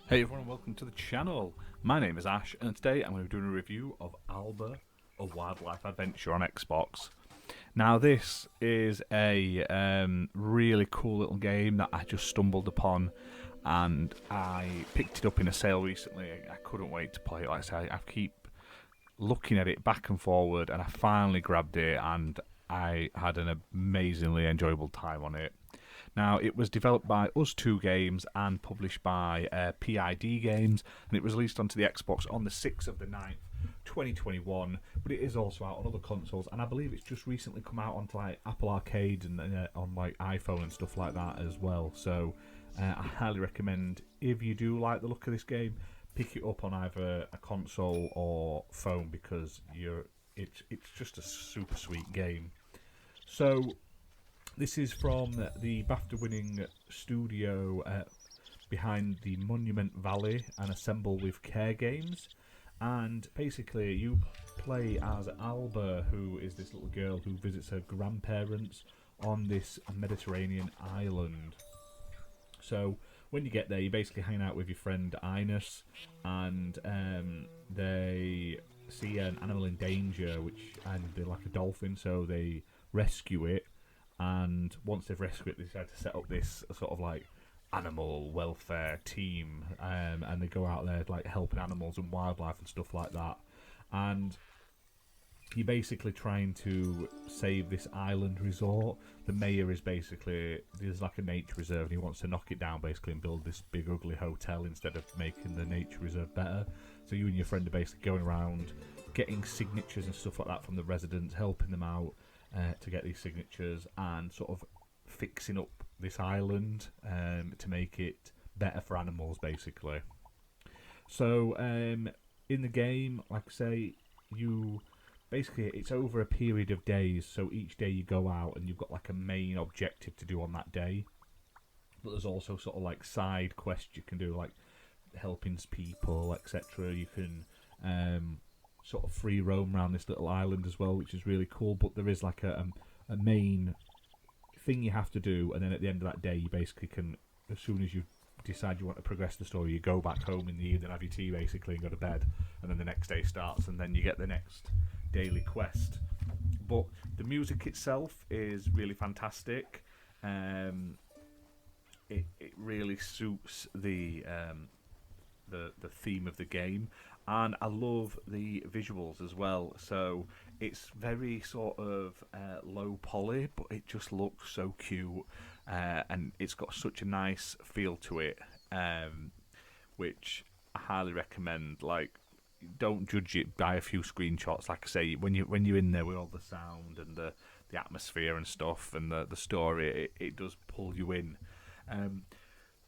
Hey everyone, welcome to the channel. My name is Ash, and today I'm going to be doing a review of Alba, a wildlife adventure on Xbox. Now this is a really cool little game that I just stumbled upon, and I picked it up in a sale recently. I couldn't wait to play it. Like I say, I keep looking at it back and forward, and I finally grabbed it, and I had an amazingly enjoyable time on it. Now, it was developed by ustwo Games and published by PID Games, and it was released onto the Xbox on the 6th of the 9th, 2021, but it is also out on other consoles, and I believe it's just recently come out onto like Apple Arcade and on like iPhone and stuff like that as well. So I highly recommend, if you do like the look of this game, pick it up on either a console or phone, because it's just a super sweet game. So this is from the BAFTA-winning studio behind the Monument Valley and Assemble with Care games. And basically, you play as Alba, who is this little girl who visits her grandparents on this Mediterranean island. So when you get there, you basically hang out with your friend Ines, and they see an animal in danger, and they're like a dolphin, so they rescue it. And once they've rescued it, they decide to set up this sort of like animal welfare team, and they go out there like helping animals and wildlife and stuff like that. And you're basically trying to save this island resort. The mayor is basically, there's like a nature reserve, and he wants to knock it down basically and build this big ugly hotel instead of making the nature reserve better. So you and your friend are basically going around getting signatures and stuff like that from the residents, helping them out to get these signatures, and sort of fixing up this island to make it better for animals basically. So in the game, like I say, you basically, it's over a period of days, so each day you go out and you've got like a main objective to do on that day, but there's also sort of like side quests you can do, like helping people, etc. You can sort of free roam around this little island as well, which is really cool. But there is like a main thing you have to do, and then at the end of that day, you basically can, as soon as you decide you want to progress the story, you go back home in the evening, have your tea basically, and go to bed, and then the next day starts, and then you get the next daily quest. But the music itself is really fantastic. It really suits the theme of the game, and I love the visuals as well. So it's very sort of low poly, but it just looks so cute, and it's got such a nice feel to it, which I highly recommend. Like, don't judge it by a few screenshots. Like I say, when you're in there with all the sound and the atmosphere and stuff, and the story, it does pull you in.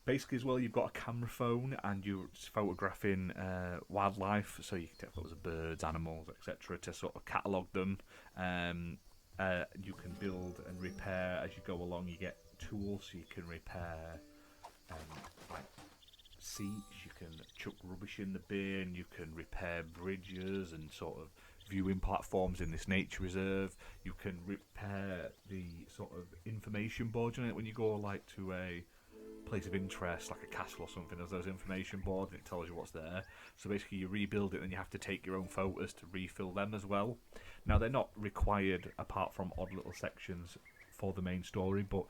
Basically, as well, you've got a camera phone, and you're photographing wildlife, so you can take photos of birds, animals, etc., to sort of catalogue them. You can build and repair as you go along. You get tools, so you can repair like seats, you can chuck rubbish in the bin, you can repair bridges and sort of viewing platforms in this nature reserve. You can repair the sort of information boards on it when you go like to a place of interest, like a castle or something. There's those information boards, and it tells you what's there. So basically, you rebuild it, and you have to take your own photos to refill them as well. Now, they're not required apart from odd little sections for the main story, but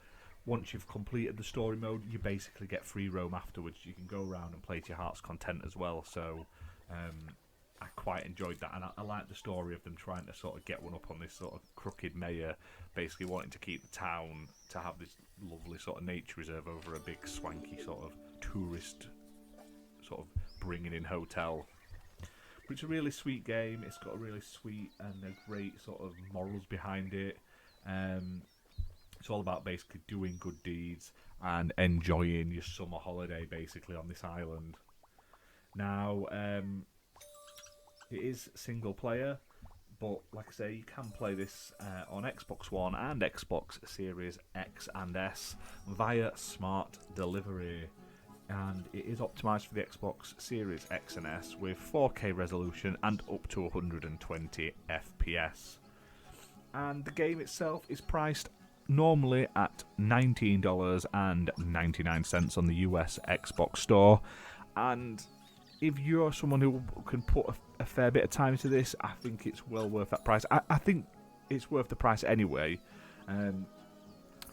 once you've completed the story mode, you basically get free roam afterwards. You can go around and play to your heart's content as well. So I quite enjoyed that, and I like the story of them trying to sort of get one up on this sort of crooked mayor, basically wanting to keep the town to have this lovely sort of nature reserve over a big swanky sort of tourist sort of bringing in hotel. But it's a really sweet game. It's got a really sweet and a great sort of morals behind it. It's all about basically doing good deeds and enjoying your summer holiday basically on this island. Now, it is single player, but like I say, you can play this on Xbox One and Xbox Series X and S via Smart Delivery. And it is optimised for the Xbox Series X and S with 4K resolution and up to 120 FPS. And the game itself is priced normally at $19.99 on the US Xbox Store, And if you're someone who can put a fair bit of time into this, I think it's well worth that price. I think it's worth the price anyway.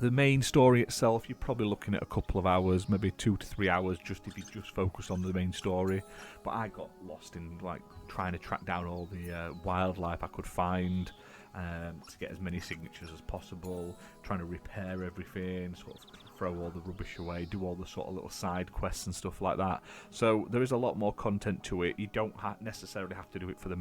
The main story itself, you're probably looking at a couple of hours, maybe 2 to 3 hours, just if you just focus on the main story. But I got lost in like trying to track down all the wildlife I could find, to get as many signatures as possible, trying to repair everything, sort of throw all the rubbish away, do all the sort of little side quests and stuff like that. So there is a lot more content to it. You don't necessarily have to do it for the